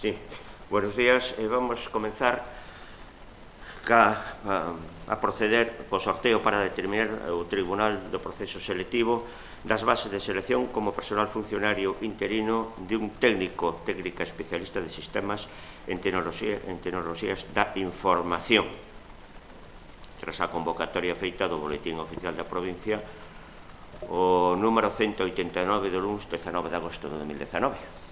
Sí, buenos días. Vamos a comenzar a proceder co sorteo para determinar o Tribunal do Proceso Selectivo das bases de selección como personal funcionario interino de un técnica especialista de sistemas en tecnoloxías da información. Tras a convocatoria feita do Boletín Oficial da Provincia, o número 189 do luns 19 de agosto de 2019.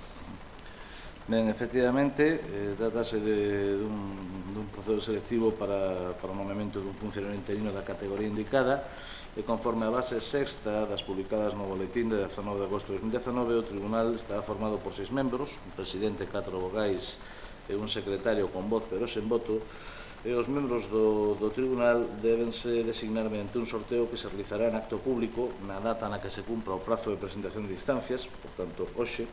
Ben, efectivamente, trátase dun proceso selectivo para o nomeamento dun funcionario interino da categoría indicada e conforme a base sexta das publicadas no boletín de 19 de agosto de 2019, o Tribunal está formado por 6 membros, un presidente, 4 vogais e un secretario con voz pero sen voto, e os membros do Tribunal debense designar mediante un sorteo que se realizará en acto público na data na que se cumpra o prazo de presentación de instancias, por tanto, hoxe,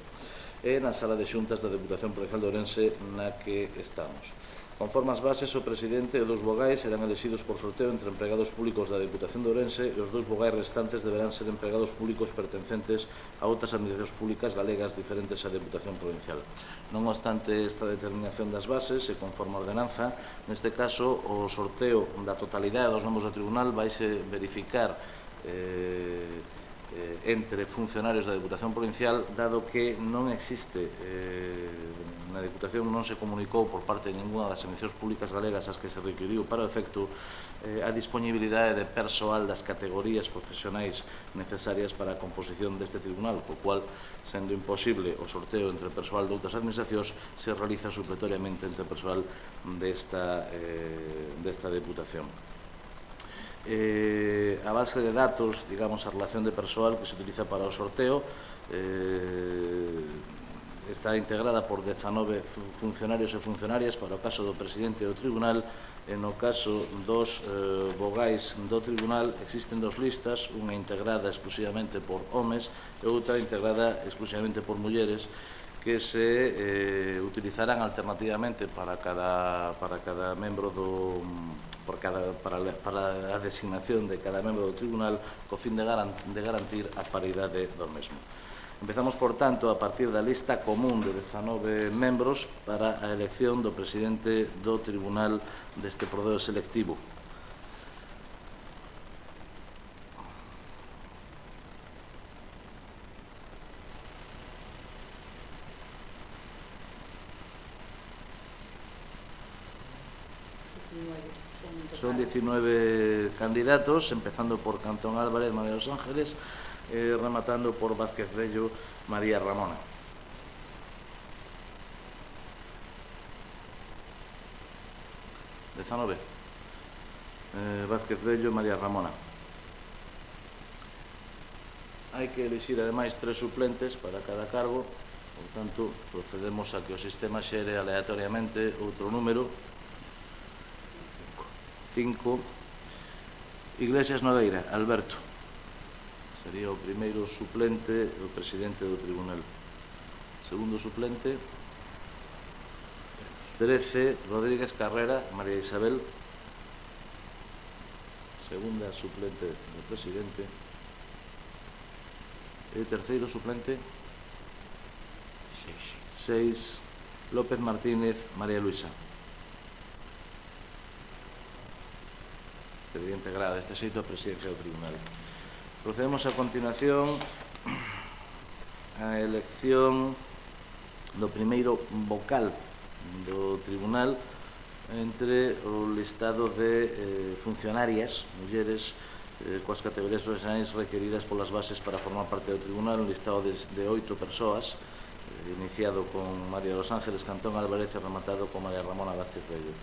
e na sala de xuntas da Deputación Provincial de Ourense na que estamos. Conforme as bases, o presidente e os 2 vogais serán elexidos por sorteo entre empregados públicos da Deputación de Ourense e os 2 vogais restantes deberán ser empregados públicos pertencentes a outras administracións públicas galegas diferentes á Deputación Provincial. Non obstante esta determinación das bases e conforme a ordenanza, neste caso o sorteo da totalidade dos membros do Tribunal vaise verificar entre funcionarios da Deputación Provincial, dado que non existe na Deputación, non se comunicou por parte de ninguna das administracións públicas galegas as que se requiriu para o efecto a disponibilidade de persoal das categorías profesionais necesarias para a composición deste tribunal, co cual, sendo imposible o sorteo entre persoal de outras administracións, se realiza supletoriamente entre persoal desta Deputación. A base de datos, digamos, a relación de persoal que se utiliza para o sorteo está integrada por 19 funcionarios e funcionarias para o caso do presidente do tribunal e no caso dos vogais do tribunal existen 2 listas, unha integrada exclusivamente por homes e outra integrada exclusivamente por mulleres que se utilizarán alternativamente para cada membro para a designación de cada membro do tribunal co fin de garantir a paridade do mesmo. Empezamos, por tanto, a partir da lista común de 19 membros para a elección do presidente do tribunal deste proceso selectivo. Son 19 candidatos, empezando por Cantón Álvarez, María dos Ángeles, rematando por Vázquez Bello, María Ramona. Vázquez Bello, María Ramona. Hai que elixir, ademais, 3 suplentes para cada cargo, por tanto, procedemos a que o sistema xere aleatoriamente outro número. 5. Iglesias Nogueira, Alberto. Sería o primeiro suplente, o presidente do tribunal. Segundo suplente. 13. Rodríguez Carrera, María Isabel. Segunda suplente do presidente. E terceiro suplente. 6. López Martínez, María Luisa. Quedaría integrada deste xeito a presidencia do tribunal. Procedemos a continuación á elección do primeiro vocal do tribunal entre o listado de funcionarias, mulleres, coas categorías profesionais requeridas polas bases para formar parte do tribunal, un listado de 8 persoas, iniciado con María dos Ángeles, Cantón Álvarez e rematado con María Ramona Vázquez Bello.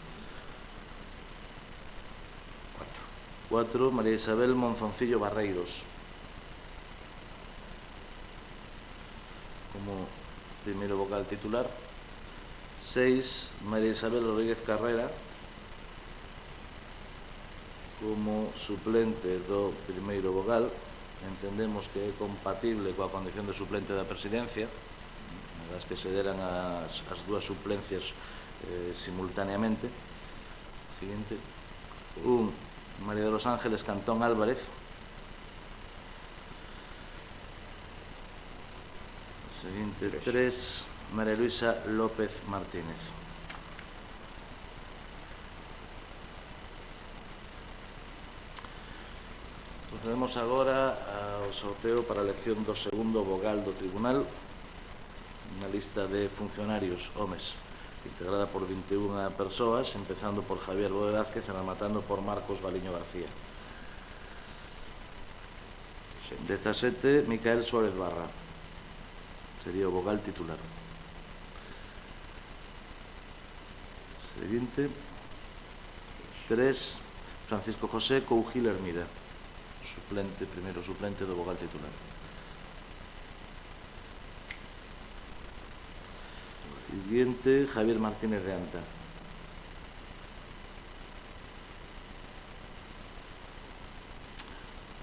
4. María Isabel Monzoncillo Barreiros como primeiro vocal titular. 6. María Isabel Rodríguez Carrera como suplente do primeiro vocal. Entendemos que é compatible coa condición de suplente da presidencia, das que se deran as 2 suplencias simultaneamente. Siguiente. 1. María de los Ángeles Cantón Álvarez. Seguinte, 3. María Luisa López Martínez. Procedemos agora ao sorteo para a elección do segundo vogal do Tribunal, unha lista de funcionarios homes integrada por 21 persoas, empezando por Javier Bode Vázquez e rematando por Marcos Baliño García. 17, Micael Suárez Barra, sería o vogal titular. Seguinte, 3, Francisco José Cougil Hermida, suplente, primeiro suplente do vogal titular. Siguiente, Javier Martínez de Anta.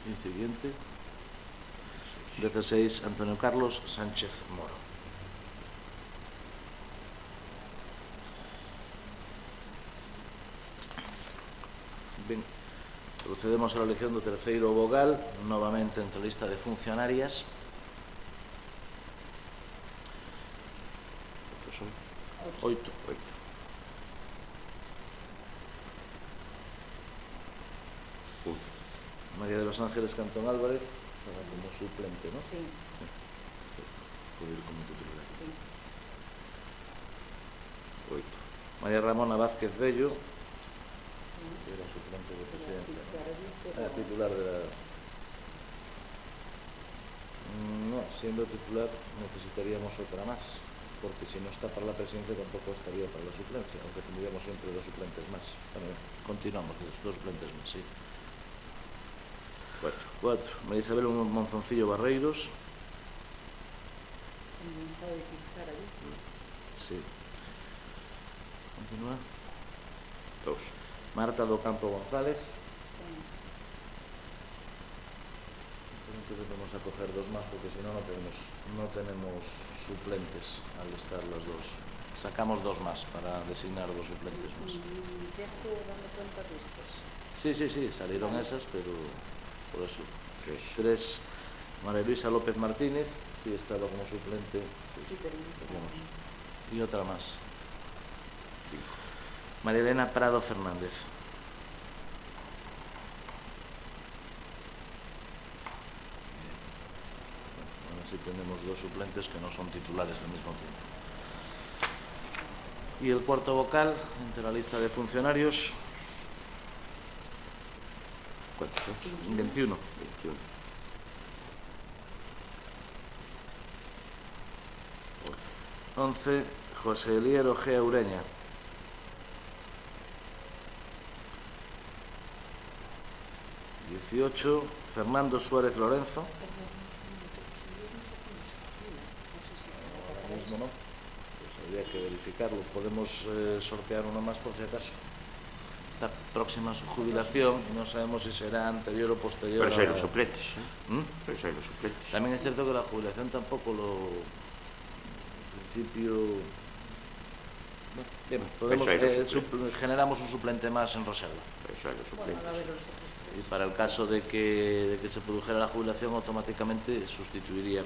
Y siguiente, 16, Antonio Carlos Sánchez Moro. Ben, procedemos a la elección do terceiro vogal, novamente entre a lista de funcionarias. Oito. María de los Ángeles Cantón Álvarez, estaba como suplente, ¿no? Sí. Puede ir como titular. Sí. 8. María Ramona Vázquez Bello, que era suplente de presidente. Era titular de la... No, siendo titular necesitaríamos otra más, porque si no está para la presidencia tampoco estaría para la suplencia, aunque tendríamos siempre dos suplentes más. Bueno, continuamos, dos suplentes más, sí. 4. María Isabel Monzoncillo Barreiros. ¿En estado de titular allí? Sí. Continúa. 2. Marta do Campo González. Entonces vamos a coger dos más porque si no, no tenemos suplentes al estar los dos. Sacamos dos más para designar dos suplentes más. ¿Empiezo dando cuenta de estos? Sí, salieron esas, pero por eso. 3. María Luisa López Martínez, sí estaba como suplente. Sí, pero no teníamos. Y otra más. María Elena Prado Fernández. Así tenemos dos suplentes que no son titulares al mismo tiempo. Y el cuarto vocal, entre la lista de funcionarios. ¿Cuántos? 21. 11, José Elier Ojea Ureña. 18, Fernando Suárez Lorenzo. Ahora mismo no, pues habría que verificarlo. Podemos sortear uno más por si acaso. Está próxima a su jubilación y no sabemos si será anterior o posterior. Pero si hay los suplentes. Pero si hay los suplentes. También es cierto que la jubilación tampoco lo... En principio... Bien, podemos, generamos un suplente más en reserva. Pero si hay los suplentes. Y para el caso de que se produjera la jubilación, automáticamente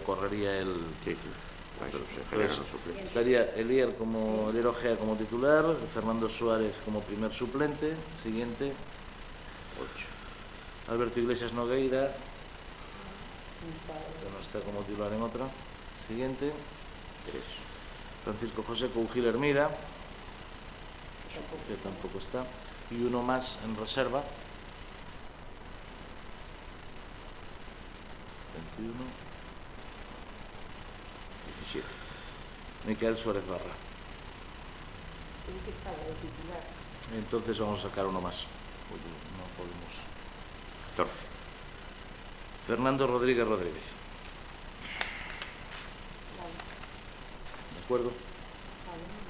correría el... Sí. Pues, estaría Elier Ojea como titular, Fernando Suárez como primer suplente. Siguiente. 8. Alberto Iglesias Nogueira, que no está como titular en otra. Siguiente. 3. Francisco José Cougil Hermida, que tampoco está. Y uno más en reserva. 21. 17. Micael Suárez Barra. Este que estaba de titular. Entonces vamos a sacar uno más. No podemos. 14. Fernando Rodríguez Rodríguez. Vale. ¿De acuerdo? Vale, muy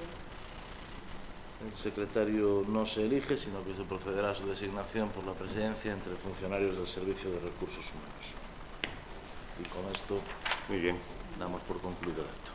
bien. El secretario no se elige, sino que se procederá a su designación por la presidencia entre funcionarios del Servicio de Recursos Humanos. Y con esto Muy bien. damos por concluido el acto.